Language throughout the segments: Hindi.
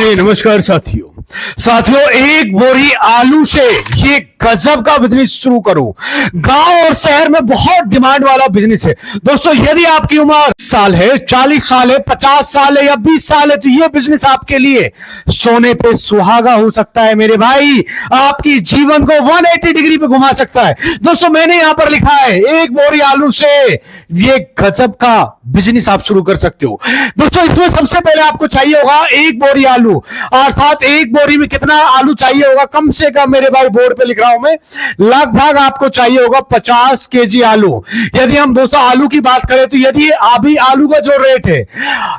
हाय नमस्कार साथियों एक बोरी आलू से ये गजब का बिजनेस शुरू करो। गांव और शहर में बहुत डिमांड वाला बिजनेस है दोस्तों। यदि आपकी उम्र साल है, 40 साल है, 50 साल है या 20 साल है तो ये बिजनेस आपके लिए सोने पे सुहागा हो सकता है मेरे भाई। आपकी जीवन को 180 डिग्री पे घुमा सकता है दोस्तों। मैंने यहां पर लिखा है एक बोरी आलू से ये गजब का बिजनेस आप शुरू कर सकते हो दोस्तों। इसमें सबसे पहले आपको चाहिए होगा एक बोरी आलू, अर्थात एक बोरी में कितना आलू चाहिए होगा, कम से कम मेरे भाई बोर्ड पे लिख रहा हूं मैं, लगभग आपको चाहिए होगा 50 केजी आलू। यदि हम दोस्तों आलू की बात करें तो यदि अभी आलू का जो रेट है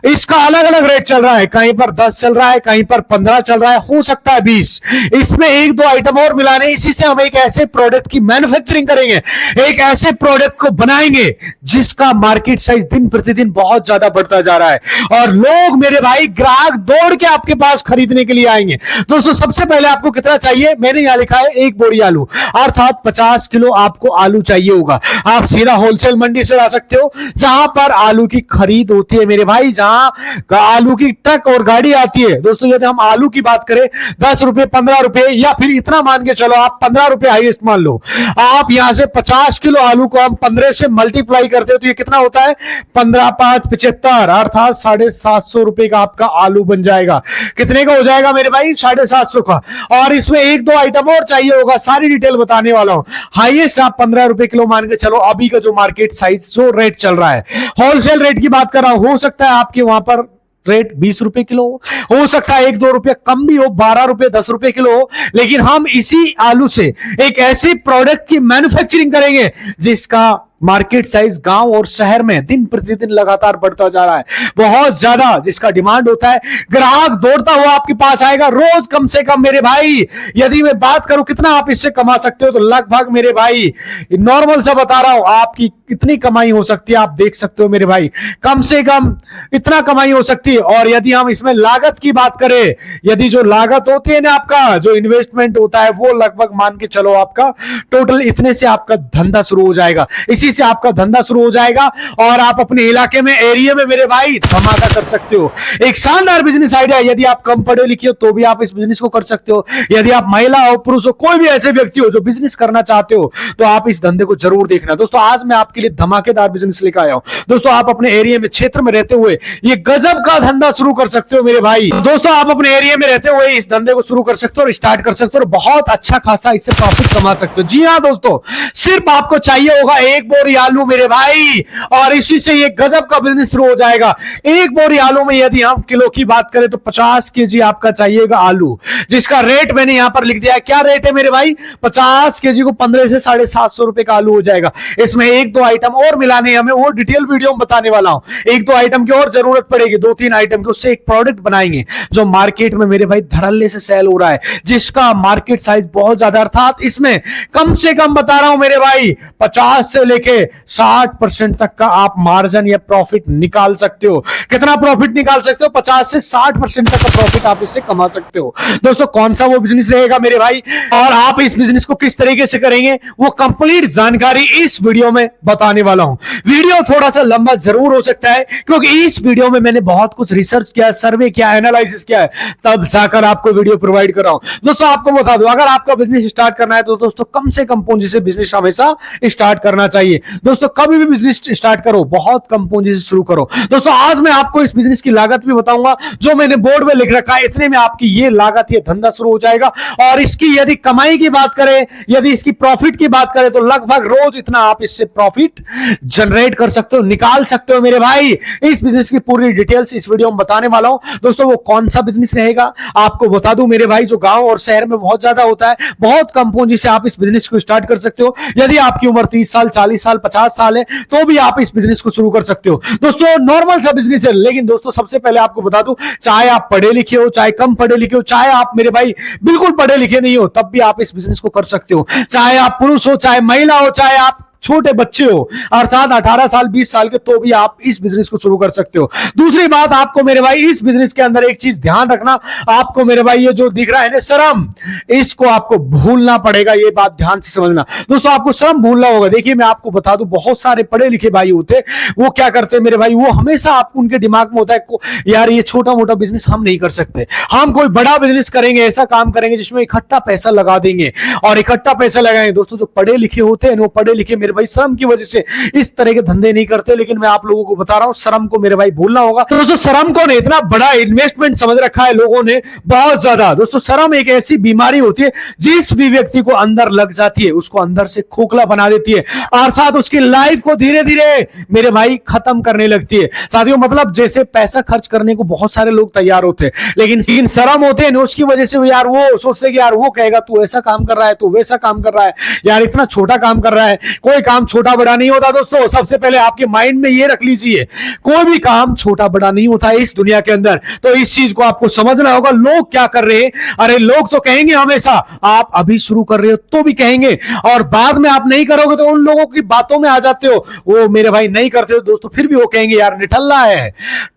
इसका अलग अलग रेट चल रहा है, कहीं पर 10 चल रहा है, कहीं पर 15 चल रहा है, हो सकता है 20। इसमें एक दो आइटम और मिलाने, इसी से हम एक ऐसे प्रोडक्ट की मैन्युफैक्चरिंग करेंगे, एक ऐसे प्रोडक्ट को बनाएंगे जिसका मार्केट साइज दिन प्रतिदिन बहुत ज्यादा बढ़ता जा रहा है और लोग मेरे भाई ग्राहक दौड़ के आपके पास खरीदने के लिए आएंगे दोस्तों। सबसे पहले आपको कितना चाहिए, मैंने यहां लिखा है एक बोरी आलू, अर्थात 50 किलो आपको आलू चाहिए होगा। आप सीधा होलसेल मंडी से ला सकते हो जहां पर आलू की खरीद होती है मेरे भाई, जहां आलू की ट्रक और गाड़ी आती है दोस्तों। यदि हम आलू की बात करें 10 रुपए, 15 रुपए या फिर इतना मान के चलो आप 15 रुपए हाईएस्ट मान लो, आप यहां से 50 किलो आलू को हम 15 से मल्टीप्लाई करते हो तो ये कितना होता है, 15 5 75, अर्थात 750 रुपए का आपका आलू बन जाएगा। कितने का हो जाएगा मेरे भाई, 750 का। और इसमें एक दो आइटम और चाहिए होगा, सारी डिटेल बताने वाला हूं। हाईएस्ट आप 15 रुपए किलो मान के चलो, अभी का जो मार्केट साइज जो रेट चल रहा है, होलसेल रेट की बात कर रहा हूं, हो सकता है आपके वहां पर रेट 20 रुपए किलो हो सकता है 1-2 रुपए कम भी हो, 12 रुपए 10 रुपए किलो हो, लेकिन हम इसी आलू से एक ऐसी प्रोडक्ट की मैन्युफैक्चरिंग करेंगे जिसका मार्केट साइज गांव और शहर में दिन प्रतिदिन लगातार बढ़ता जा रहा है, बहुत ज्यादा जिसका डिमांड होता है। ग्राहक दौड़ता हुआ आपके पास आएगा रोज, कम से कम मेरे भाई यदि मैं बात करूं कितना आप इससे कमा सकते हो तो लगभग मेरे भाई नॉर्मल सा बता रहा हूं आपकी कितनी कमाई हो सकती है, आप देख सकते हो मेरे भाई, कम से कम इतना कमाई हो सकती है। और यदि हम इसमें लागत की बात करें, यदि जो लागत होती है ना, आपका जो इन्वेस्टमेंट होता है वो लगभग मान के चलो आपका टोटल इतने से आपका धंधा शुरू हो जाएगा, इसी से आपका धंधा शुरू हो जाएगा और आप अपने इलाके में, एरिया में मेरे भाई धमाका कर सकते हो। एक शानदार बिजनेस आइडिया। यदि आप कम पढ़े लिखे हो तो भी आप इस बिजनेस को कर सकते हो। यदि आप महिला हो, पुरुष हो, कोई भी ऐसे व्यक्ति हो जो बिजनेस करना चाहते हो तो आप इस धंधे को जरूर देखना दोस्तों। आज मैं आपके लिए धमाकेदार बिजनेस लेकर आया हूं दोस्तों। आप अपने एरिया में, क्षेत्र में रहते हुए ये गजब का धंधा शुरू कर सकते हो मेरे भाई दोस्तों। आप अपने एरिया में रहते हुए इस धंधे को शुरू कर सकते हो और स्टार्ट कर सकते हो, बहुत अच्छा खासा इससे प्रॉफिट कमा सकते हो। जी हां दोस्तों, सिर्फ आपको चाहिए होगा एक बोरी आलू मेरे भाई और इसी से ये गजब का बिजनेस शुरू हो जाएगा। एक बोरी आलू में यदि हम किलो की बात करें तो 50 केजी आपका चाहिएगा आलू, जिसका रेट मैंने यहां पर लिख दिया है। क्या रेट है मेरे भाई, 50 केजी को 15 से 750 रुपए का आलू हो जाएगा। इसमें एक दो आइटम और मिलाने हमें, वो डिटेल वीडियो में बताने वाला हूं। एक दो आइटम की और जरूरत पड़ेगी, 2-3 आइटम की, उससे एक प्रोडक्ट बनाएंगे जो मार्केट में मेरे भाई धड़ल्ले से सेल हो रहा है, जिसका मार्केट साइज बहुत ज्यादा, अर्थात इसमें कम से कम बता रहा हूं मेरे भाई 50 से लेके 60% तक का आप मार्जिन या प्रॉफिट निकाल सकते हो। कितना प्रॉफिट निकाल सकते हो, 50 से 60% तक का प्रॉफिट आप इससे कमा सकते हो दोस्तों। कौन सा वो बिजनेस रहेगा मेरे भाई और आप इस बिजनेस को किस तरीके से करेंगे, वो कंप्लीट जानकारी इस वीडियो में बताने वाला हूं। वीडियो थोड़ा सा लंबा जरूर हो सकता है क्योंकि इस वीडियो में मैंने बहुत कुछ रिसर्च किया, सर्वे किया, एनालिसिस किया है, तब जाकर आपको वीडियो प्रोवाइड कर रहा हूं दोस्तों। आपको बता दूं, अगर आपका बिजनेस स्टार्ट करना है तो दोस्तों कम से कम पूंजी से बिजनेस हमेशा स्टार्ट करना चाहिए दोस्तों। कभी भी बिजनेस स्टार्ट करो बहुत कम पूंजी से शुरू करो दोस्तों। आज मैं आपको इस बिजनेस की लागत भी बताऊंगा जो मैंने बोर्ड में लिख रखा है, इतने में आपकी ये लागत, ये धंधा शुरू हो जाएगा। और इसकी यदि कमाई की बात करें, यदि इसकी प्रॉफिट की बात करें तो लगभग रोज इतना आप इससे प्रॉफिट जनरेट कर सकते हो, निकाल सकते हो मेरे भाई। इस बिजनेस की पूरी डिटेल्स इस वीडियो में बताने वाला हूं दोस्तों। वो कौन सा बिजनेस रहेगा आपको बता दूं मेरे भाई, जो गांव और शहर में बहुत ज्यादा होता है, बहुत कम पूंजी से आप इस बिजनेस को स्टार्ट कर सकते हो। यदि आपकी उम्र 30 साल, 40 साल, 50 साल है तो भी आप इस बिजनेस को शुरू कर सकते हो दोस्तों। नॉर्मल सा बिजनेस है, लेकिन दोस्तों सबसे पहले आपको बता दूं, चाहे आप पढ़े लिखे हो, चाहे कम पढ़े लिखे हो, चाहे आप मेरे भाई बिल्कुल पढ़े लिखे नहीं हो, तब भी आप इस बिजनेस को कर सकते हो। चाहे आप पुरुष हो, चाहे महिला हो, चाहे आप छोटे बच्चे हो अर्थात 18 साल 20 साल के, तो भी आप इस बिजनेस को शुरू कर सकते हो। दूसरी बात, आपको मेरे भाई इस बिजनेस के अंदर एक चीज ध्यान रखना, आपको मेरे भाई ये जो दिख रहा है ना शर्म, इसको आपको भूलना पड़ेगा। ये बात ध्यान से समझना दोस्तों, आपको शर्म भूलना होगा। देखिए मैं आपको बता दूं, बहुत सारे पढ़े लिखे भाई होते, वो क्या करते हैं मेरे भाई, वो हमेशा आपको उनके दिमाग में होता है यार ये छोटा मोटा बिजनेस हम नहीं कर सकते, हम कोई बड़ा बिजनेस करेंगे, ऐसा काम करेंगे जिसमें इकट्ठा पैसा लगा देंगे और इकट्ठा पैसा लगाएंगे। दोस्तों जो पढ़े लिखे होते हैं वो पढ़े लिखे मेरे भाई शर्म की वजह से इस तरह के धंधे नहीं करते। लेकिन मैं आप लोगों को बता रहा हूं, शर्म को मेरे भाई भूलना होगा। दोस्तों शर्म को ने इतना बड़ा इन्वेस्टमेंट समझ रखा है लोगों ने, बहुत ज्यादा। दोस्तों शर्म एक ऐसी बीमारी होती है जिस भी व्यक्ति को अंदर लग जाती है उसको अंदर से खोखला बना देती है, अर्थात उसकी लाइफ को धीरे धीरे मेरे भाई खत्म करने लगती है। साथियों मतलब जैसे पैसा खर्च करने को बहुत सारे लोग तैयार होते हैं, लेकिन शर्म होते हैं ना, उसकी वजह से यार वो सोचते हैं कि यार वो कहेगा तू ऐसा काम कर रहा है, तू वैसा काम कर रहा है, यार इतना छोटा काम कर रहा है। कोई काम छोटा बड़ा नहीं होता दोस्तों, सबसे पहले आपके माइंड में ये रख लीजिए, कोई भी काम छोटा बड़ा नहीं होता है इस दुनिया के अंदर। तो इस चीज को आपको समझना होगा। लोग क्या कर रहे हैं, अरे लोग तो कहेंगे हमेशा, आप अभी शुरू कर रहे हो तो भी कहेंगे, और बाद में आप नहीं करोगे तो उन लोगों की बातों में आ जाते हो, वो मेरे भाई नहीं करते हो दोस्तों, फिर भी वो कहेंगे यार निठल्ला है,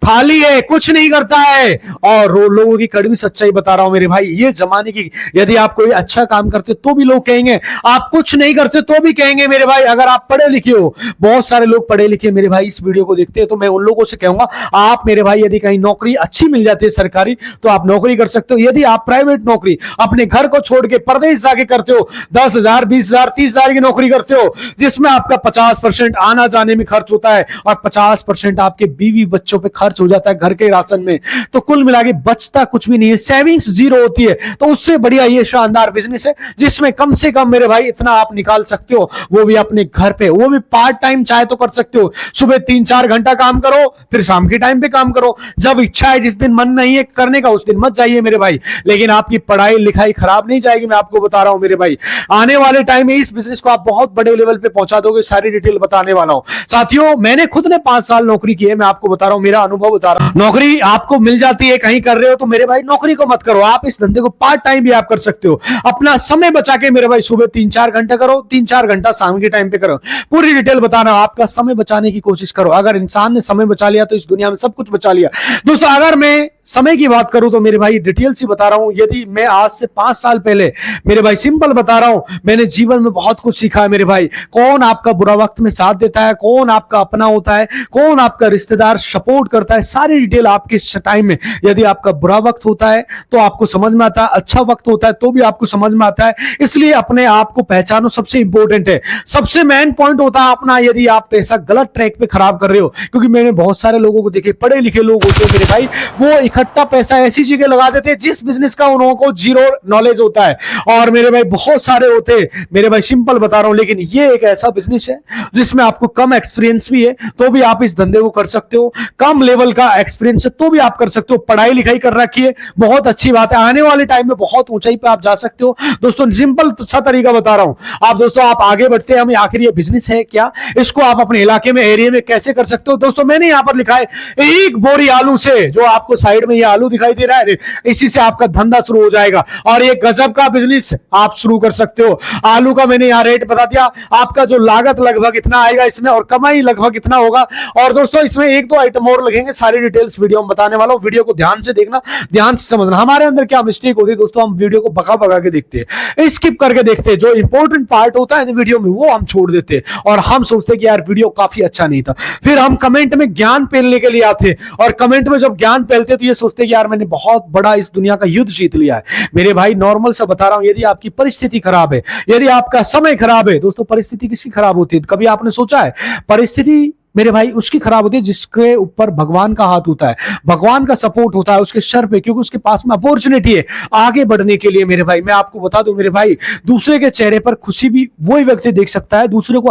थाली है, कुछ नहीं करता है। और लोगों की कड़वी सच्चाई बता रहा हूं मेरे भाई, ये जमाने की, यदि आप कोई अच्छा काम करते तो भी लोग कहेंगे, आप कुछ नहीं करते तो भी कहेंगे मेरे भाई। अगर आप पढ़े लिखे हो, बहुत सारे लोग पढ़े लिखे मेरे भाई इस वीडियो को देखते हैं, तो मैं उन लोगों से कहूंगा आप मेरे भाई यदि कहीं नौकरी अच्छी मिल जाती है सरकारी, तो आप नौकरी कर सकते हो। यदि आप प्राइवेट नौकरी अपने घर को छोड़ के प्रदेश जाके करते हो, 10,000 20,000 30,000 की नौकरी करते हो, जिसमें आपका 50% आना जाने में खर्च होता है और 50% आपके बीवी बच्चों पे खर्च हो जाता है घर के राशन में, तो कुल मिला के बचता कुछ भी नहीं है, सेविंग्स जीरो होती है। तो उससे बढ़िया ये शानदार बिजनेस है जिसमें कम से कम मेरे भाई इतना आप निकाल सकते हो, वो भी अपने घर पे, वो भी पार्ट टाइम चाहे तो कर सकते हो। सुबह 3-4 घंटा काम करो, फिर शाम के टाइम पे काम करो, जब इच्छा है, जिस दिन मन नहीं है करने का उस दिन मत जाइए मेरे भाई। लेकिन आपकी पढ़ाई लिखाई खराब नहीं जाएगी, मैं आपको बता रहा हूं मेरे भाई। आने वाले टाइम में इस बिजनेस को आप बहुत बड़े लेवल पे पहुंचा दोगे, सारी डिटेल बताने वाला हूं। साथियों मैंने खुद ने 5 साल नौकरी की है, मैं आपको बता रहा हूं, मेरा अनुभव बता रहा हूं। नौकरी आपको मिल जाती है, कहीं कर रहे हो तो मेरे भाई नौकरी को मत करो, आप इस धंधे को पार्ट टाइम भी आप कर सकते हो। अपना समय बचा के मेरे भाई सुबह 3-4 घंटा करो, 3-4 घंटा शाम के टाइम पे करो। पूरी डिटेल बताना, आपका समय बचाने की कोशिश करो। अगर इंसान ने समय बचा लिया तो इस दुनिया में सब कुछ बचा लिया। दोस्तों अगर मैं समय की बात करूं तो मेरे भाई डिटेल से बता रहा हूं, यदि मैं आज से 5 साल पहले मेरे भाई सिंपल बता रहा हूं, मैंने जीवन में बहुत कुछ सीखा है मेरे भाई। कौन आपका बुरा वक्त में साथ देता है, कौन आपका अपना होता है, कौन आपका रिश्तेदार सपोर्ट करता है, सारी डिटेल आपके टाइम में। यदि आपका बुरा वक्त होता है तो आपको समझ में आता है, अच्छा वक्त होता है तो भी आपको समझ में आता है। इसलिए अपने आप को पहचानो, सबसे इंपॉर्टेंट है। सबसे मेन पॉइंट होता है अपना, यदि आप पैसा गलत ट्रैक पे खराब कर रहे हो, क्योंकि मैंने बहुत सारे लोगों को देखे, पढ़े लिखे लोग होते हैं मेरे भाई, वो इकट्ठा पैसा ऐसी जगह लगा देते हैं जिस बिजनेस का उन लोगों को जीरो नॉलेज होता है। और मेरे भाई बहुत सारे होते हैं मेरे भाई, सिंपल बता रहा हूं, लेकिन ये एक ऐसा बिजनेस है जिसमें आपको कम एक्सपीरियंस भी है तो भी आप इस धंधे को कर सकते हो, कम लेवल का एक्सपीरियंस है तो भी आप कर सकते हो, पढ़ाई लिखाई कर रखी है, बहुत अच्छी बात है। आने वाले टाइम में बहुत ऊंचाई पे आप जा सकते हो। दोस्तों सिंपल सा तरीका बता रहा हूं, आप दोस्तों आप आगे बढ़ते हैं, हमें आखिर ये बिजनेस है क्या, इसको आप अपने इलाके में, एरिया में कैसे कर सकते हो। दोस्तों मैंने यहां पर लिखा है, एक बोरी आलू से, जो आपको साइड में ये आलू दिखाई दे रहा है, इसी से आपका धंधा शुरू हो जाएगा और ये गजब का बिजनेस आप शुरू कर सकते हो। आलू का मैंने यहां रेट बता दिया, आपका जो लागत लगभग इतना आएगा इसमें और कमाई लगभग इतना होगा। और दोस्तों इसमें 1-2 आइटम और लगेंगे, सारी डिटेल्स वीडियो में बताने वाला हूं। वीडियो को ध्यान से देखना, ध्यान से समझना। हमारे अंदर क्या मिस्टेक होती है दोस्तों, हम वीडियो को बका बका के देखते हैं, स्किप करके देखते हैं, जो इंपॉर्टेंट पार्ट होता है वीडियो में वो हम छोड़ देते हैं और हम सोचते हैं कि यार वीडियो काफी अच्छा नहीं था। फिर हम कमेंट में ज्ञान पेलने के लिए आते और कमेंट में जब ज्ञान पेलते तो ये सोचते हैं कि यार मैंने बहुत बड़ा इस दुनिया का युद्ध जीत लिया है। मेरे भाई नॉर्मल सा बता रहा हूं, यदि आपकी परिस्थिति खराब है, यदि आपका समय खराब है, दोस्तों परिस्थिति किसकी खराब होती है, कभी आपने सोचा है? परिस्थिति मेरे भाई उसकी खराब होती है जिसके ऊपर भगवान का हाथ होता है, भगवान का सपोर्ट होता है उसके सर पे, क्योंकि उसके पास में अपॉर्चुनिटी है आगे बढ़ने के लिए। मेरे भाई मैं आपको बता दूं मेरे भाई, दूसरे के चेहरे पर खुशी भी वही व्यक्ति देख सकता है, दूसरों को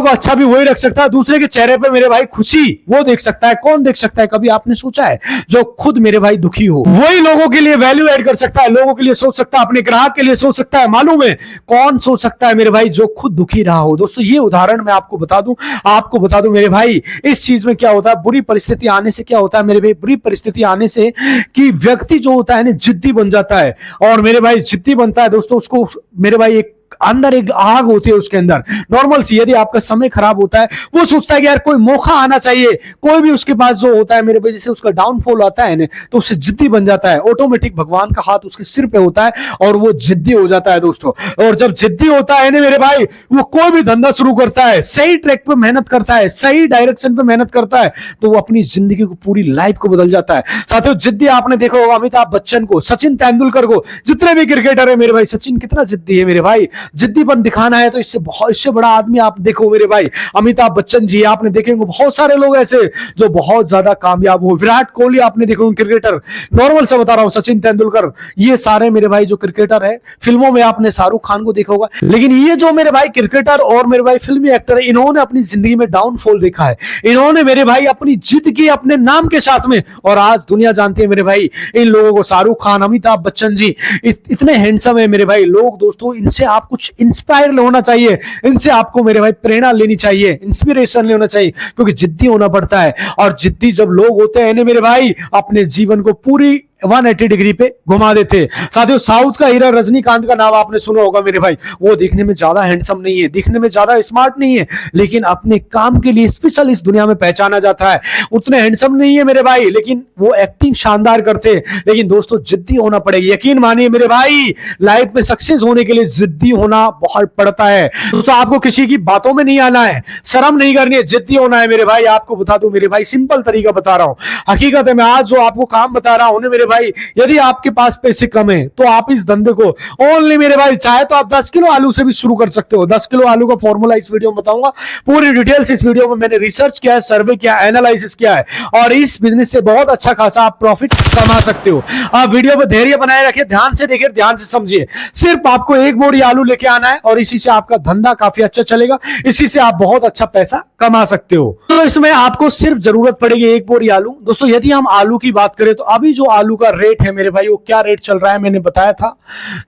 अच्छा भी वही रख सकता है। दूसरे के चेहरे पर मेरे भाई खुशी वो देख सकता है, कौन देख सकता है? कभी आपने सोचा है? जो खुद मेरे भाई दुखी हो वही लोगों के लिए वैल्यू ऐड कर सकता है, लोगों के लिए सोच सकता है, अपने ग्राहक के लिए सोच सकता है। मालूम है कौन सोच सकता है मेरे भाई? जो खुद दुखी रहा हो। दोस्तों ये उदाहरण मैं आपको बता दूं मेरे भाई, इस चीज में क्या होता है, बुरी परिस्थिति आने से क्या होता है मेरे भाई, बुरी परिस्थिति आने से कि व्यक्ति जो होता है ना जिद्दी बन जाता है, और मेरे भाई जिद्दी बनता है दोस्तों, उसको मेरे भाई एक अंदर एक आग होती है उसके अंदर। नॉर्मल सी, यदि आपका समय खराब होता है, वो सोचता है कि यार कोई मौका आना चाहिए। कोई भी उसके पास जो होता है मेरे वजह से उसका डाउनफॉल आता है ना, तो उससे जिद्दी बन जाता है। ऑटोमेटिक भगवान का हाथ उसके सिर पे होता है और वो जिद्दी हो जाता है दोस्तों। और जब जिद्दी होता है ना मेरे भाई, वो कोई भी धंधा शुरू करता है, सही ट्रैक पे मेहनत करता है, सही डायरेक्शन पे मेहनत करता है, तो वो अपनी जिंदगी को, पूरी लाइफ को बदल जाता है। साथियों, जिद्दी आपने देखा होगा अमिताभ बच्चन को, सचिन तेंदुलकर को, जितने भी क्रिकेटर है मेरे भाई, सचिन कितना जिद्दी है मेरे भाई। जिद्दीपन दिखाना है तो इससे बड़ा आदमी आप देखो मेरे भाई, अमिताभ बच्चन जी। आपने देखेंगे बहुत सारे लोग ऐसे जो बहुत ज्यादा कामयाब हो। विराट कोहली आपने देखो क्रिकेटर, नॉर्मल से बता रहा हूं, सचिन तेंदुलकर, ये सारे मेरे भाई जो क्रिकेटर है। फिल्मों में आपने शाहरुख खान को देखा होगा, लेकिन ये जो मेरे भाई क्रिकेटर और मेरे भाई फिल्मी एक्टर है, इन्होंने अपनी जिंदगी में डाउनफॉल देखा है। इन्होंने मेरे भाई अपनी जिद की अपने नाम के साथ में, और आज दुनिया जानती है मेरे भाई इन लोगों को। शाहरुख खान, अमिताभ बच्चन जी इतने हैंडसम है मेरे भाई लोग। दोस्तों, इनसे आप कुछ इंस्पायर होना चाहिए, इनसे आपको मेरे भाई प्रेरणा लेनी चाहिए, इंस्पिरेशन लेना चाहिए, क्योंकि जिद्दी होना पड़ता है। और जिद्दी जब लोग होते हैं ना मेरे भाई, अपने जीवन को पूरी 180 डिग्री पे घुमा देते। साथियों, साउथ का हीरा रजनीकांत का नाम आपने सुना होगा मेरे भाई। वो दिखने में ज्यादा हैंडसम नहीं है, दिखने में ज्यादा स्मार्ट नहीं है, लेकिन अपने काम के लिए स्पेशल इस दुनिया में पहचाना जाता है। उतने हैंडसम नहीं है मेरे भाई, लेकिन वो एक्टिंग शानदार करते हैं। लेकिन दोस्तों, जिद्दी होना पड़ेगा। यकीन मानिए मेरे भाई, लाइफ में सक्सेस होने के लिए जिद्दी होना बहुत पड़ता है दोस्तों। आपको किसी की बातों में नहीं आना है, शर्म नहीं करनी है, जिद्दी होना है मेरे भाई। आपको बता दूं मेरे भाई, सिंपल तरीका बता रहा हूं। हकीकत है, मैं आज जो आपको काम बता रहा हूं मेरे भाई, यदि आपके पास पैसे कम है तो आप इस धंधे को ओनली मेरे भाई, चाहे तो आप 10 किलो आलू से भी शुरू कर सकते हो। 10 किलो आलू का फॉर्मूला इस वीडियो में बताऊंगा, पूरी डिटेल्स इस वीडियो में मैंने रिसर्च किया है, सर्वे किया, एनालिसिस किया है, और इस बिजनेस से बहुत अच्छा खासा आप प्रॉफिट कमा सकते हो। आप वीडियो में धैर्य बनाए रखिए, ध्यान से देखिए, ध्यान से समझिए। सिर्फ आपको एक बोरी आलू लेके आना है और इसी से आपका धंधा काफी अच्छा चलेगा, इसी से आप बहुत अच्छा पैसा कमा सकते हो। तो इसमें आपको सिर्फ जरूरत पड़ेगी एक बोरी आलू। दोस्तों, यदि हम आलू की बात करें तो अभी जो आलू का रेट है मेरे भाई, वो क्या रेट चल रहा है मैंने बताया था।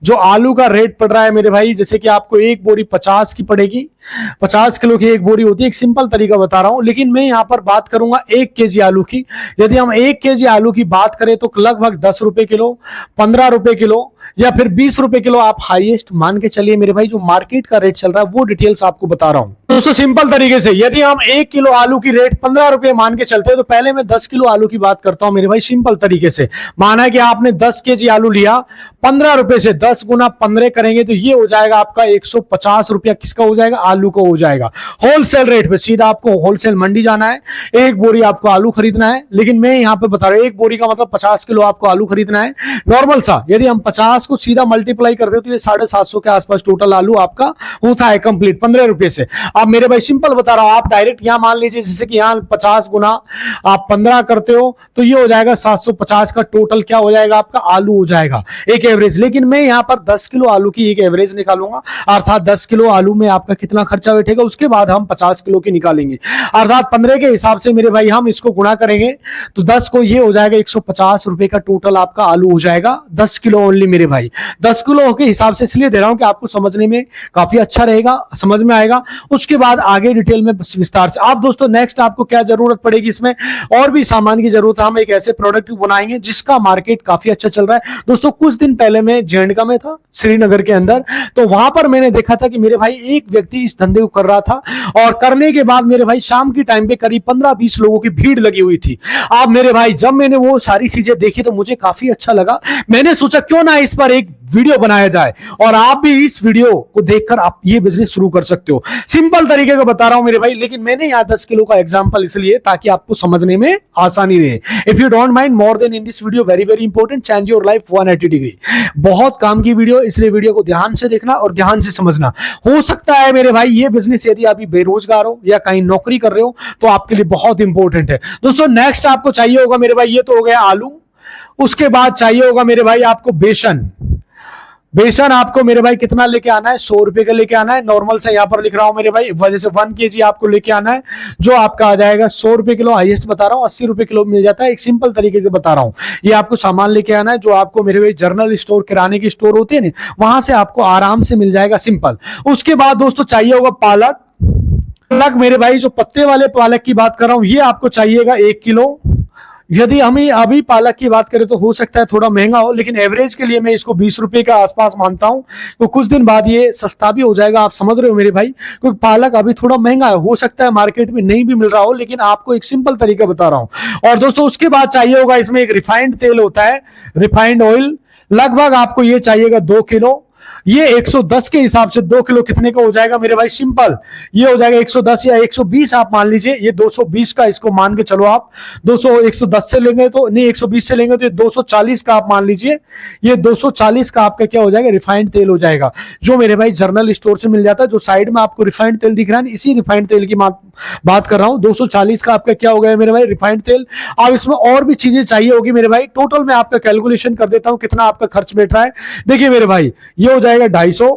जो आलू का रेट पड़ रहा है मेरे भाई, जैसे कि आपको एक बोरी 50 की पड़ेगी, 50 किलो की एक बोरी होती है। एक सिंपल तरीका बता रहा हूं, लेकिन मैं यहां पर बात करूंगा 1 केजी आलू की। यदि हम 1 केजी आलू की बात करें तो लगभग 10 रुपए किलो, 15 रुपए किलो, या फिर 20 रुपए किलो आप हाईएस्ट मान के चलिए मेरे भाई। जो मार्केट का रेट चल रहा है वो डिटेल्स आपको बता रहा हूं दोस्तों। सिंपल तरीके से यदि हम 1 किलो आलू की रेट 15 रुपए मान के चलते हैं, तो पहले मैं 10 किलो आलू की बात करता हूं मेरे भाई। सिंपल तरीके से माना है कि आपने 10 केजी आलू लिया, 15 रुपए से 10 गुना 15 करेंगे तो ये हो जाएगा आपका 150 रुपया। किसका हो जाएगा? आलू को हो जाएगा। होलसेल रेट पे सीधा आपको होलसेल मंडी जाना है, एक बोरी आपको आलू खरीदना है। लेकिन मैं यहां पे बता रहा हूं, एक बोरी का मतलब 50 किलो आपको आलू खरीदना है। नॉर्मल सा यदि हम 50 को सीधा मल्टीप्लाई करते हो तो ये 750 के आसपास टोटल आलू आपका होता है कंप्लीट 15 रुपए से। अब मेरे भाई सिंपल बता रहा हूं, आप डायरेक्ट यहां मान लीजिए जैसे कि यहां 50 गुना आप 15 करते हो तो ये हो जाएगा 750 का टोटल क्या हो जाएगा आपका आलू हो जाएगा एक एवरेज। लेकिन मैं यहां पर 10 किलो आलू की एक एवरेज निकालूंगा, अर्थात 10 किलो आलू में आपका कितना खर्चा बैठेगा, उसके बाद हम 50 किलो की निकालेंगे, अर्थात 15 के हिसाब से मेरे भाई हम इसको गुणा करेंगे तो 10 को ये हो जाएगा 150 रुपए का टोटल आपका आलू हो जाएगा 10 किलो ओनली मेरे भाई। 10 किलो के हिसाब से इसलिए दे रहा हूं कि आपको समझने में काफी अच्छा रहेगा, समझ में आएगा। उसके बाद आगे डिटेल में विस्तार से आप दोस्तों नेक्स्ट आपको क्या जरूरत पड़ेगी, इसमें और भी सामान की जरूरत है। हम एक ऐसे प्रोडक्ट बनाएंगे जिसका मार्केट काफी अच्छा चल रहा है दोस्तों। कुछ दिन पहले मैं जेएंडका में था, श्रीनगर के अंदर, तो वहां पर मैंने देखा था कि मेरे भाई एक व्यक्ति इस धंधे को कर रहा था, और करने के बाद मेरे भाई शाम की टाइम पे करीब 15-20 लोगों की भीड़ लगी हुई थी। आप मेरे भाई जब मैंने वो सारी चीजें देखी तो मुझे काफी अच्छा लगा। मैंने सोचा क्यों ना इस पर एक वीडियो बनाया जाए, और आप भी इस वीडियो को देखकर आप ये बिजनेस शुरू कर सकते हो। सिंपल तरीके का बता रहा हूं मेरे भाई, लेकिन मैंने यहां 10 किलो का एग्जांपल इसलिए ताकि आपको समझने में आसानी रहे। If you don't mind more then in this video, very very important, change your life 180 degree. बहुत काम की वीडियो, इसलिए वीडियो को ध्यान से देखना और ध्यान से समझना। हो सकता है मेरे भाई ये बिजनेस यदि आप बेरोजगार हो या कहीं नौकरी कर रहे हो तो आपके लिए बहुत इंपॉर्टेंट है दोस्तों। नेक्स्ट आपको चाहिए होगा मेरे भाई, ये तो हो गया आलू। उसके बाद चाहिए होगा मेरे भाई आपको बेसन। बेसन आपको मेरे भाई कितना लेके आना है? 100 रुपए का लेके आना है। नॉर्मल से यहां पर लिख रहा हूं मेरे भाई, वजह से 1 केजी आपको लेके आना है, जो आपका आ जाएगा 100 रुपए किलो। हाईएस्ट बता रहा हूं, 80 रुपए किलो मिल जाता है। एक सिंपल तरीके के बता रहा हूं, ये आपको सामान लेके आना है जो आपको मेरे भाई जनरल स्टोर, किराने की स्टोर होती है ना, वहां से आपको आराम से मिल जाएगा, सिंपल। उसके बाद दोस्तों चाहिए होगा पालक। पालक मेरे भाई जो पत्ते वाले पालक की बात कर रहा हूं, ये आपको चाहिएगा 1 किलो। यदि हमें अभी पालक की बात करें तो हो सकता है थोड़ा महंगा हो, लेकिन एवरेज के लिए मैं इसको 20 रुपए के आसपास मानता हूं। तो कुछ दिन बाद ये सस्ता भी हो जाएगा, आप समझ रहे हो मेरे भाई, क्योंकि पालक अभी थोड़ा महंगा है, हो सकता है मार्केट में नहीं भी मिल रहा हो, लेकिन आपको एक सिंपल तरीका बता रहा हूं। और दोस्तों उसके बाद चाहिए होगा इसमें एक रिफाइंड तेल होता है, रिफाइंड ऑयल, लगभग आपको ये चाहिएगा 2 किलो। ये 110 के हिसाब से 2 किलो कितने का हो जाएगा मेरे भाई, सिंपल ये हो जाएगा 110 या 120 आप मान लीजिए, ये 220 का इसको मान के चलो आप। 110 से लेंगे तो नहीं, 120 से लेंगे तो ये 240 का आप मान लीजिए, ये 240 का आपका क्या हो जाएगा, रिफाइंड तेल हो जाएगा, जो मेरे भाई जनरल स्टोर से मिल जाता है। जो साइड में आपको रिफाइंड तेल दिख रहा है, इसी रिफाइंड तेल की बात कर रहा हूं। 240 का आपका क्या हो गया मेरे भाई, रिफाइंड तेल। अब इसमें और भी चीजें चाहिए होगी मेरे भाई, टोटल मैं आपका कैलकुलेशन कर देता हूं कितना आपका खर्च बैठ रहा है। देखिए मेरे भाई, ये हो जाएगा 250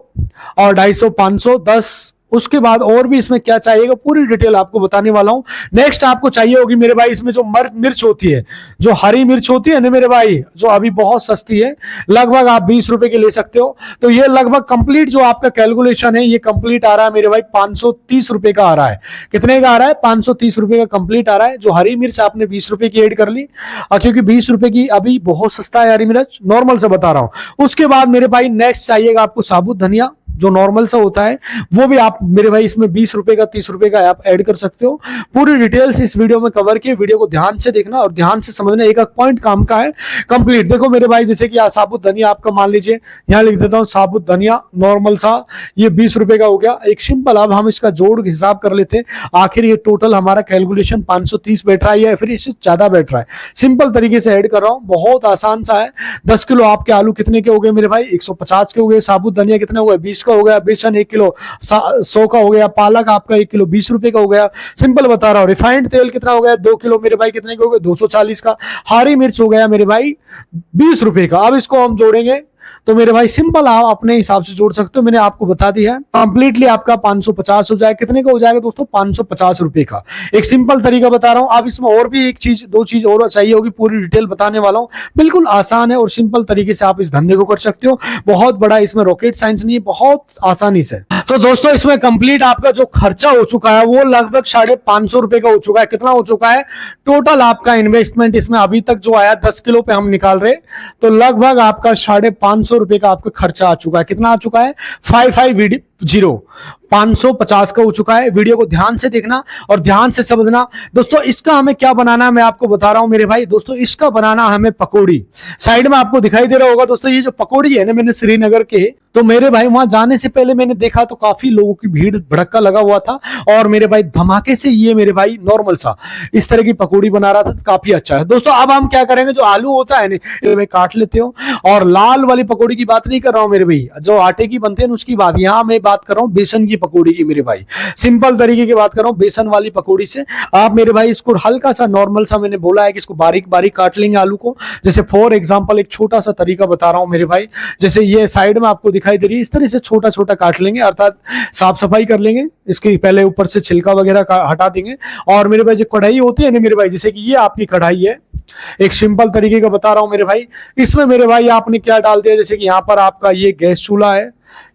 और 250 510। उसके बाद और भी इसमें क्या चाहिएगा पूरी डिटेल आपको बताने वाला हूं। नेक्स्ट आपको चाहिए होगी मेरे भाई इसमें जो मिर्च होती है, जो हरी मिर्च होती है ना मेरे भाई, जो अभी बहुत सस्ती है, लगभग आप 20 रुपए की ले सकते हो। तो ये लगभग कंप्लीट जो आपका कैलकुलेशन है ये कंप्लीट आ रहा है मेरे भाई 530 रुपए का आ रहा है। कितने का आ रहा है, 530 रुपए का कंप्लीट आ रहा है। जो हरी मिर्च आपने 20 रुपए की ऐड कर ली, क्योंकि 20 रुपए की अभी बहुत सस्ता है हरी मिर्च, नॉर्मल से बता रहा हूं। उसके बाद मेरे भाई नेक्स्ट चाहिएगा आपको साबुत धनिया, जो नॉर्मल सा होता है, वो भी आप मेरे भाई इसमें 20 रुपए का 30 रुपए का आप ऐड कर सकते हो। पूरी डिटेल्स इस वीडियो में कवर किए, वीडियो को ध्यान से देखना और ध्यान से समझना, एक एक पॉइंट काम का है कंप्लीट। देखो मेरे भाई, जैसे कि साबुत धनिया आपका मान लीजिए, यहां लिख देता हूं साबुत धनिया नॉर्मल सा, ये 20 रुपए का हो गया एक सिंपल। अब हम इसका जोड़ हिसाब कर लेते हैं, आखिर ये टोटल हमारा कैलकुलेशन 530 बैठ रहा है या फिर इससे ज्यादा बैठ रहा है। सिंपल तरीके से ऐड कर रहा हूं, बहुत आसान सा है। 10 किलो आपके आलू कितने के हो गए मेरे भाई, 150 के हो गए। साबुत धनिया कितना हो गया, 20 का हो गया। बेसन 1 किलो 100 का हो गया। पालक आपका 1 किलो 20 रुपए का हो गया। सिंपल बता रहा हूं। रिफाइंड तेल कितना हो गया, 2 किलो मेरे भाई कितने का हो गया, 240 का। हरी मिर्च हो गया मेरे भाई 20 रुपए का। अब इसको हम जोड़ेंगे तो मेरे भाई सिंपल आप अपने हिसाब से जोड़ सकते हो, मैंने आपको बता दिया है। कंप्लीटली आपका 550 हो जाएगा। कितने का हो जाएगा दोस्तों, 550 रुपए का। एक सिंपल तरीका बता रहा हूं। अब इसमें और भी एक चीज दो चीज और चाहिए होगी, पूरी डिटेल बताने वाला हूं। बिल्कुल आसान है और सिंपल तरीके से आप इस धंधे को कर सकते हो। बहुत बड़ा इसमें रॉकेट साइंस नहीं है, बहुत आसानी से। तो दोस्तों इसमें कंप्लीट आपका जो खर्चा हो चुका है वो लगभग 550 रुपए का हो चुका है। कितना हो चुका है टोटल आपका इन्वेस्टमेंट इसमें अभी तक जो आया, 10 किलो पे हम निकाल रहे, तो लगभग आपका 550 रुपए का आपका खर्चा आ चुका है। कितना आ चुका है, 550 550 का हो चुका है। वीडियो को ध्यान से देखना और ध्यान से समझना। दोस्तों इसका हमें क्या बनाना है मैं आपको बता रहा हूं मेरे भाई। दोस्तों इसका बनाना हमें पकौड़ी, साइड में आपको दिखाई दे रहा होगा दोस्तों, ये जो पकौड़ी है ना, मैंने श्रीनगर के, तो मेरे भाई वहां जाने से पहले मैंने देखा तो काफी लोगों की भीड़ भड़क्का लगा हुआ था, और मेरे भाई धमाके से ये मेरे भाई नॉर्मल सा इस तरह की पकौड़ी बना रहा था, काफी अच्छा है। दोस्तों अब हम क्या करेंगे, जो आलू होता है ना भाई काट लेते हो, और लाल वाली पकौड़ी की बात नहीं कर रहा हूं मेरे भाई, जो आटे की बनते हैं उसकी बात, यहां मैं बात कर रहा हूं बेसन की पकौड़ी की मेरे भाई। सिंपल तरीके की बात कर रहा हूं, बेसन वाली पकौड़ी से आप मेरे भाई इसको हल्का सा नॉर्मल सा, मैंने बोला है कि इसको बारीक बारीक काट लेंगे आलू को। जैसे फॉर एग्जांपल एक छोटा सा तरीका बता रहा हूं मेरे भाई, जैसे ये साइड में आपको दिखाई दे रही है, इस तरह से छोटा छोटा काट लेंगे, अर्थात साफ सफाई कर लेंगे इसकी, पहले ऊपर से छिलका वगैरह हटा देंगे। और मेरे भाई जो कढ़ाई होती है ना मेरे भाई, जैसे कि ये आपकी कढ़ाई है, एक सिंपल तरीके का बता रहा हूं मेरे भाई। इसमें मेरे भाई आपने क्या डाल दिया, जैसे कि यहां पर आपका ये गैस चूल्हा है,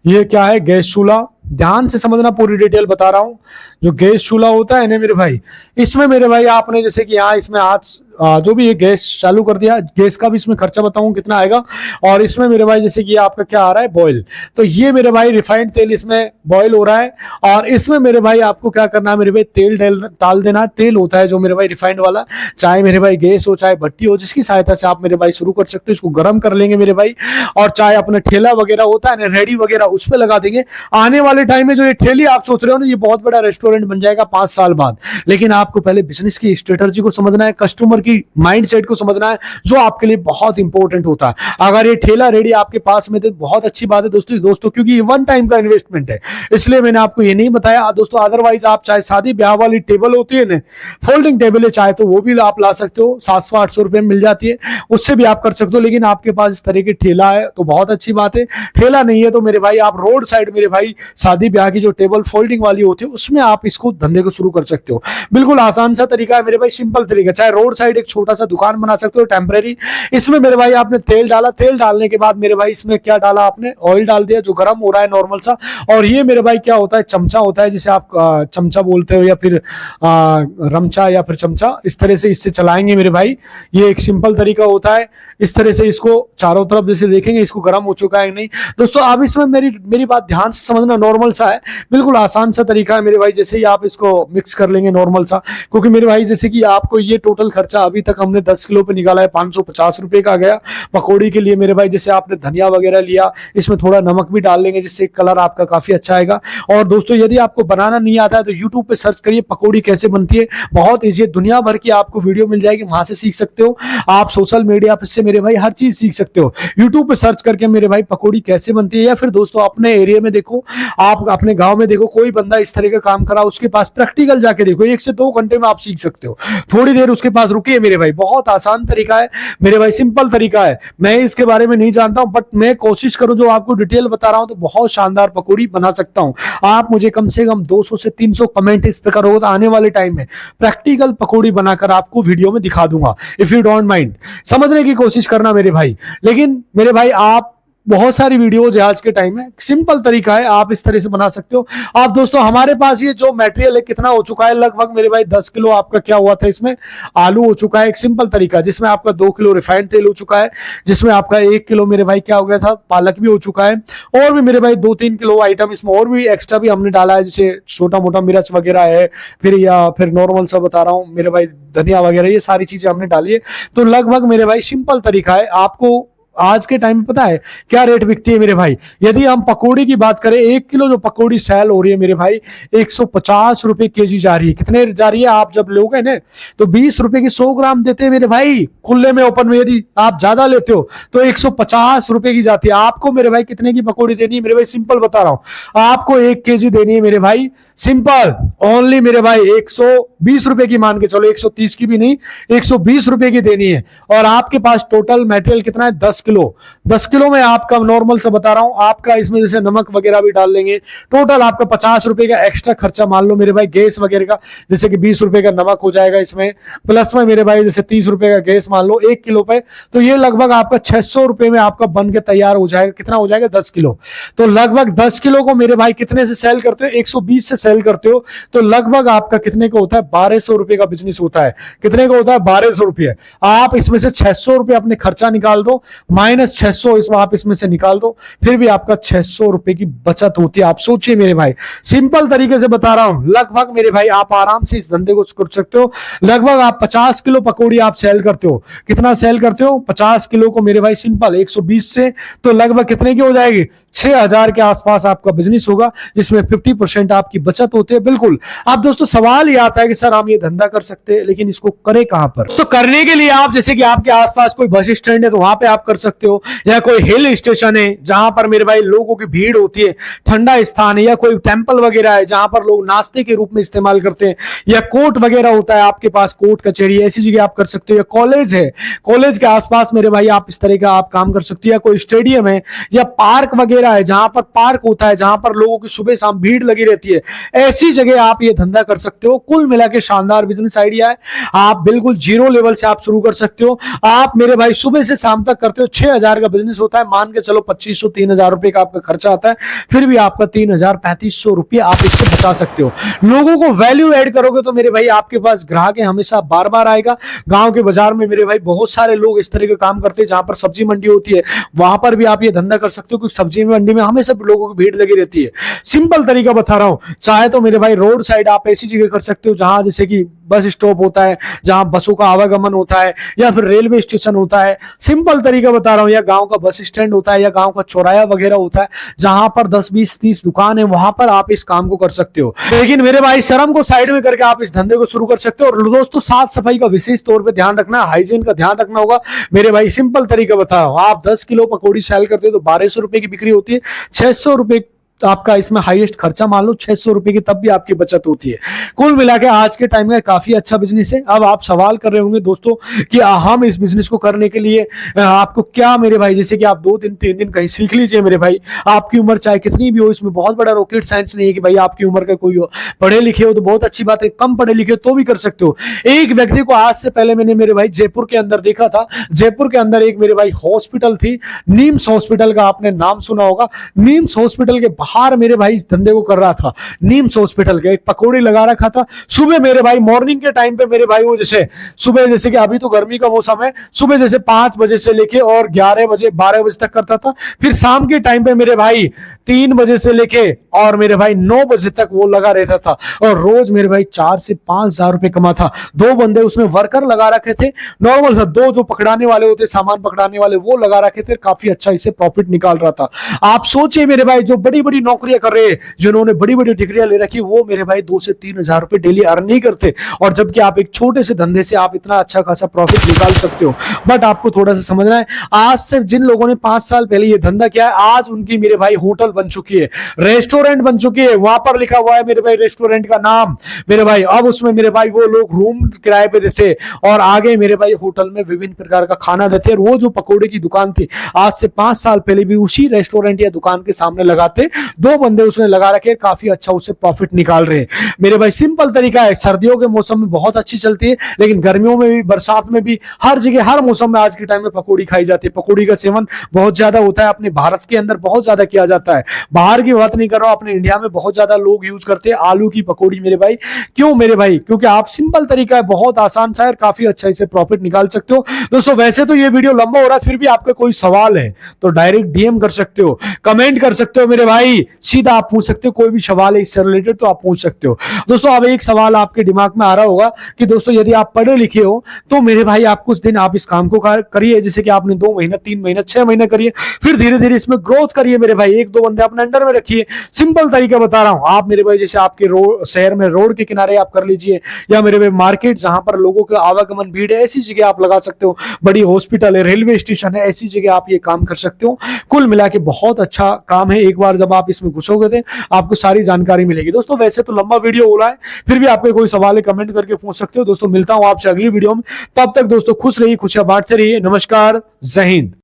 ये क्या है गैस चूल्हा, ध्यान से समझना, पूरी डिटेल बता रहा हूं। जो गैस चूल्हा होता है ना मेरे भाई, इसमें मेरे भाई आपने जैसे कि यहाँ इसमें आज जो भी ये गैस चालू कर दिया, गैस का भी इसमें खर्चा बताऊं कितना आएगा। और इसमें मेरे भाई जैसे कि आपका क्या आ रहा है बॉयल, तो ये मेरे भाई रिफाइंड तेल इसमें बॉयल हो रहा है। और इसमें मेरे भाई आपको क्या करना है मेरे भाई, तेल डाल देना। तेल होता है जो मेरे भाई रिफाइंड वाला, चाहे मेरे भाई गैस हो चाहे भट्टी हो, जिसकी सहायता से आप मेरे भाई शुरू कर सकते हो। इसको गर्म कर लेंगे मेरे भाई, और चाहे अपना ठेला वगैरह होता है ना रेडी वगैरह, उस पर लगा देंगे। आने वाले टाइम में जो ये ठेली आप सोच रहे हो ना, ये बहुत बड़ा रेस्टोरेंट बन जाएगा 5 साल बाद। लेकिन आपको पहले बिजनेस की स्ट्रेटजी को समझना है, कस्टमर की माइंडसेट को समझना है, जो आपके लिए बहुत इंपॉर्टेंट होता है। अगर ये ठेला रेडी आपके पास में तो बहुत अच्छी बात है दोस्तों, क्योंकि ये वन टाइम का इन्वेस्टमेंट है, इसलिए मैंने आपको ये नहीं बताया दोस्तों। अदरवाइज आप चाहे शादी ब्याह वाली टेबल होती है ना, फोल्डिंग टेबल है, चाहे तो वो भी आप ला सकते हो, 700-800 रुपए में मिल जाती है, उससे भी आप कर सकते हो। लेकिन आपके पास इस तरह की ठेला है तो बहुत अच्छी बात है। ठेला नहीं है तो मेरे भाई आप रोड साइड मेरे भाई शादी ब्याह की जो टेबल फोल्डिंग वाली होती है, उसमें आप आप इसको धंधे को शुरू कर सकते हो। बिल्कुल आसान सा तरीका है मेरे भाई, सिंपल तरीका। चाहे रोड साइड एक छोटा सा दुकान बना सकते हो टेम्परेरी। इसमें मेरे भाई आपने तेल डाला, तेल डालने के बाद मेरे भाई इसमें क्या डाला आपने, ऑयल डाल दिया जो गर्म हो रहा है नॉर्मल सा। और ये मेरे भाई क्या होता है, चमचा होता है जिसे आप चमचा बोलते हो या फिर रमचा या फिर चमचा, इस तरह से इससे चलाएंगे मेरे भाई। ये एक सिंपल तरीका होता है। इस तरह से इसको चारों तरफ जैसे देखेंगे इसको गर्म हो चुका है नहीं। दोस्तों आप इसमें मेरी बात ध्यान से समझना, नॉर्मल सा है, बिल्कुल आसान सा तरीका है मेरे भाई। जैसे ही आप इसको मिक्स कर लेंगे नॉर्मल सा, क्योंकि मेरे भाई जैसे कि आपको ये टोटल खर्चा अभी तक हमने 10 किलो पे निकाला है 550 रुपए का गया पकौड़ी के लिए मेरे भाई। जैसे आपने धनिया वगैरह लिया, इसमें थोड़ा नमक भी डाल लेंगे जिससे कलर आपका काफी अच्छा आएगा। और दोस्तों यदि आपको बनाना नहीं आता है तो यूट्यूब पे सर्च करिए पकौड़ी कैसे बनती है, बहुत ईजी है, दुनिया भर की आपको वीडियो मिल जाएगी, वहां से सीख सकते हो। आप सोशल मीडिया से मेरे भाई हर चीज सीख सकते हो। यूट्यूब पे सर्च करके मेरे भाई पकौड़ी कैसे बनती है, या फिर दोस्तों अपने एरिया में देखो, आप अपने गांव में देखो कोई बंदा इस तरह का काम करा, उसके पास प्रैक्टिकल जाके देखो, 1 से 2 घंटे में आप सीख सकते हो। थोड़ी देर उसके पास रुकिए मेरे भाई, बहुत आसान तरीका है मेरे भाई, सिंपल तरीका है। मैं इसके बारे में नहीं जानता हूं, बट मैं कोशिश करूं जो आपको डिटेल बता रहा हूं तो बहुत शानदार पकौड़ी बना सकता हूं। आप मुझे कम से कम 200 से 300 कमेंट इस पर करोगे तो आने वाले टाइम में प्रैक्टिकल पकौड़ी बनाकर आपको वीडियो में दिखा दूंगा। इफ यू डोंट माइंड, समझने की कोशिश करना मेरे भाई। लेकिन मेरे भाई आप बहुत सारी वीडियोज है आज के टाइम में, सिंपल तरीका है, आप इस तरह से बना सकते हो। आप दोस्तों हमारे पास ये जो मटेरियल है कितना हो चुका है, लगभग मेरे भाई 10 किलो आपका क्या हुआ था, इसमें आलू हो चुका है एक सिंपल तरीका, जिसमें आपका 2 किलो रिफाइंड तेल हो चुका है, जिसमें आपका 1 किलो मेरे भाई क्या हो गया था, पालक भी हो चुका है। और भी मेरे भाई 2-3 किलो आइटम इसमें और भी एक्स्ट्रा भी हमने डाला है, जैसे छोटा मोटा मिर्च वगैरह है, फिर नॉर्मल सा बता रहा हूँ मेरे भाई धनिया वगैरह, ये सारी चीजें हमने डाली है। तो लगभग मेरे भाई सिंपल तरीका है। आपको आज के टाइम में पता है क्या रेट बिकती है मेरे भाई, यदि हम पकौड़ी की बात करें, 1 किलो जो पकौड़ी सेल हो रही है मेरे भाई 150 रुपए केजी जा रही है। कितने जा रही है, आप जब लोगे ना तो 20 रुपए की 100 ग्राम देते हैं मेरे भाई खुले में ओपन में। यदि आप ज्यादा लेते हो तो 150 रुपए की जाती है। आपको मेरे भाई कितने की पकौड़ी देनी है मेरे भाई, सिंपल बता रहा हूं, आपको 1 केजी देनी है मेरे भाई, सिंपल ओनली मेरे भाई 120 रुपए की, मान के चलो 130 की भी नहीं, 120 रुपए की देनी है। और आपके पास टोटल मटेरियल कितना है, 10 किलो। 10 किलो में आपका नॉर्मल से बता रहा हूं, आपका इसमें जैसे नमक वगैरह भी डाल लेंगे, टोटल आपका 50 रुपए का एक्स्ट्रा खर्चा मान लो मेरे भाई गैस वगैरह का, जैसे कि 20 रुपए का नमक हो जाएगा इसमें, प्लस में मेरे भाई जैसे 30 रुपए का गैस मान लो 1 किलो पे, तो ये लगभग आपका 600 रुपए में आपका बन के तैयार हो जाएगा। कितना हो जाएगा, 10 किलो। तो लगभग 10 किलो को मेरे भाई कितने से सेल करते हो, 120 से सेल करते हो, तो लगभग आपका कितने का होता है, 1200 रुपए का बिजनेस होता है। कितने का होता है, 1200 रुपए। आप इसमें से 600 रुपए अपने खर्चा निकाल दो, माइनस 600 आप इसमें से निकाल दो, फिर भी आपका 600 रुपए की बचत होती है। आप सोचिए मेरे भाई, सिंपल तरीके से बता रहा हूं, लगभग मेरे भाई आप आराम से इस धंधे को कर सकते हो। लगभग आप 50 किलो पकौड़ी आप सेल करते हो, कितना सेल करते हो, 50 किलो को मेरे भाई सिंपल 120 से, तो लगभग कितने की हो जाएगी, 6000 के आसपास आपका बिजनेस होगा, जिसमें 50% आपकी बचत होती है। बिल्कुल। अब दोस्तों सवाल ये आता है कि सर हम ये धंधा कर सकते हैं, लेकिन इसको करें कहां पर। तो करने के लिए आप जैसे कि आपके आसपास कोई बस स्टैंड है तो वहां पे आप कर सकते हो, या कोई हिल स्टेशन है जहां पर मेरे भाई लोगों की भीड़ होती है, ठंडा स्थान है, या कोई टेंपल वगैरह है जहां पर लोग नाश्ते के रूप में इस्तेमाल करते हैं, या कोर्ट वगैरह होता है आपके पास, कोर्ट कचहरी, ऐसी जगह आप कर सकते हो, या कॉलेज है, कॉलेज के आसपास मेरे भाई आप इस तरह का आप काम कर सकते हो, या कोई स्टेडियम है, या पार्क वगैरह है जहां पर पार्क होता है, जहां पर लोगों की सुबह शाम भीड़ लगी रहती है, ऐसी जगह आप ये धंधा कर सकते हो। कुल मिला के शानदार बिजनेस आइडिया है। आप बिल्कुल जीरो लेवल से आप शुरू कर सकते हो। आप मेरे भाई सुबह से शाम तक करते हो, 6000 का बिजनेस होता है, मान के चलो 2500-3000 रुपए का आपका खर्चा आता है, फिर भी आपका 3000-3500 रुपए आप इससे बचा सकते हो। लोगों को वैल्यू ऐड करोगे तो मेरे भाई आपके पास ग्राहक है हमेशा बार बार आएगा। गांव के बाजार में मेरे भाई बहुत सारे लोग इस तरह के काम करते हैं, जहां पर सब्जी मंडी होती है वहां पर भी आप ये धंधा कर सकते हो, क्योंकि सब्जी मंडी में हमेशा लोगों की भीड़ लगी रहती है। सिंपल तरीका बता रहा हूं, चाहे तो मेरे भाई रोड साइड आप ऐसी जगह कर सकते हो जहां जैसे कि बस स्टॉप होता है, जहां बसों का आवागमन होता है, या फिर रेलवे स्टेशन होता है। सिंपल तरीका बता रहा हूं, या गांव का बस स्टैंड होता है, या गांव का चौराया वगैरह होता है, जहां पर 10-20-30 दुकान है, वहां पर आप इस काम को कर सकते हो। लेकिन मेरे भाई शर्म को साइड में करके आप इस धंधे को शुरू कर सकते हो। और दोस्तों साफ सफाई का विशेष तौर पर ध्यान रखना, हाइजीन का ध्यान रखना होगा मेरे भाई। सिंपल तरीका बता रहा हूं, आप 10 किलो पकौड़ी सेल करते हो तो 1200 रुपए की बिक्री होती है, 600 रुपए तो आपका इसमें हाईएस्ट खर्चा मान लो 600 रुपए की, तब भी आपकी बचत होती है। कुल मिला के आज के टाइम में काफी अच्छा बिजनेस है। अब आप सवाल कर रहे होंगे दोस्तों कि हम इस बिजनेस को करने के लिए आपको क्या मेरे भाई, जैसे कि आप 2 दिन 3 दिन कहीं सीख लीजिए मेरे भाई, आपकी उम्र चाहे कितनी भी हो, इसमें बहुत बड़ा रॉकेट साइंस नहीं है कि भाई आपकी उम्र का कोई हो, पढ़े लिखे हो तो बहुत अच्छी बात है, कम पढ़े लिखे तो भी कर सकते हो। एक व्यक्ति को आज से पहले मैंने मेरे भाई जयपुर के अंदर देखा था। जयपुर के अंदर एक मेरे भाई हॉस्पिटल थी, नीम्स हॉस्पिटल का आपने नाम सुना होगा। नीम्स हॉस्पिटल के बाहर मेरे भाई इस धंधे को कर रहा था। नीम्स हॉस्पिटल के एक पकौड़ी लगा रखा था। सुबह मेरे भाई मॉर्निंग के टाइम पे मेरे भाई वो जैसे सुबह, जैसे कि अभी तो गर्मी का मौसम है, सुबह जैसे 5 बजे से लेके और 11 बजे 12 बजे तक करता था। फिर शाम के टाइम पे मेरे भाई 3 बजे से लेके और मेरे भाई 9 बजे तक वो लगा रहता था और रोज मेरे भाई 4 से 5 हजार रुपए कमा था। 2 बंदे उसमें वर्कर लगा रखे थे, नॉर्मल सा 2 जो पकड़ाने वाले होते, सामान पकड़ाने वाले, वो लगा रखे थे। काफी अच्छा इसे प्रॉफिट निकाल रहा था। आप सोचिए मेरे भाई, जो बड़ी बड़ी नौकरियां कर रहे हैं, जिन्होंने बड़ी बड़ी डिग्रियां ले रखी, वो मेरे भाई 2 से 3 हजार रुपए डेली अर्न नहीं करते, और जबकि आप एक छोटे से धंधे से आप इतना अच्छा खासा प्रॉफिट निकाल सकते हो। बट आपको थोड़ा सा समझना है, आज से जिन लोगों ने 5 साल पहले ये धंधा किया है, आज उनकी मेरे भाई होटल बन चुकी है, रेस्टोरेंट बन चुकी है, वहां पर लिखा हुआ है मेरे भाई रेस्टोरेंट का नाम मेरे भाई। अब उसमें मेरे भाई वो लोग रूम किराए पे देते और आगे मेरे भाई होटल में विभिन्न प्रकार का खाना देते। वो जो पकोड़े की दुकान थी, आज से 5 साल पहले भी उसी रेस्टोरेंट या दुकान के सामने लगाते। 2 बंदे उसने लगा रखे, काफी अच्छा उससे प्रॉफिट निकाल रहे हैं मेरे भाई। सिंपल तरीका है, सर्दियों के मौसम में बहुत अच्छी चलती है, लेकिन गर्मियों में भी, बरसात में भी, हर जगह हर मौसम में आज के टाइम में पकौड़ी खाई जाती है। पकौड़ी का सेवन बहुत ज्यादा होता है, अपने भारत के अंदर बहुत ज्यादा किया जाता है। बाहर की बात नहीं कर रहा हूं, अपने इंडिया में बहुत ज्यादा लोग यूज करते हैं आलू की पकौड़ी मेरे भाई। क्यों मेरे भाई? क्योंकि आप सिंपल तरीका है, बहुत आसान सा है, काफी अच्छा इसे प्रॉफिट निकाल सकते हो। दोस्तों वैसे तो ये वीडियो लंबा हो रहा है, फिर भी आपका कोई सवाल है तो डायरेक्ट डीएम कर सकते हो, कमेंट कर सकते हो मेरे भाई, सीधा आप पूछ सकते हो। कोई भी सवाल है इससे रिलेटेड तो आप पूछ सकते हो। दोस्तों अब एक सवाल आपके दिमाग में आ रहा होगा कि दोस्तों यदि आप पढ़े लिखे हो तो मेरे भाई आप कुछ दिन आप इस काम को करिए, जैसे कि आपने 2 महीना 3 महीना 6 महीने करिए, फिर धीरे धीरे इसमें ग्रोथ करिए मेरे भाई। 1-2 बंदे अपने अंडर में रखिए। सिंपल तरीका बता रहा हूं आप मेरे भाई, जैसे आपके शहर में रोड के किनारे आप कर लीजिए, या मेरे भाई मार्केट जहां पर लोगों का आवागमन भीड़ है, ऐसी जगह आप लगा सकते हो। बड़ी हॉस्पिटल है, रेलवे स्टेशन है, ऐसी जगह आप ये काम कर सकते हो। कुल मिला के बहुत अच्छा काम है। एक बार जब आप इसमें घुसोगे थे आपको सारी जानकारी मिलेगी। दोस्तों वैसे तो लंबा वीडियो हो रहा है, फिर भी आपके कोई सवाल है कमेंट करके पूछ सकते हो। दोस्तों मिलता हूं आपसे अगली वीडियो में, तब तक दोस्तों खुश रहिए, खुशियां बांटते रहिए। नमस्कार, जय हिंद।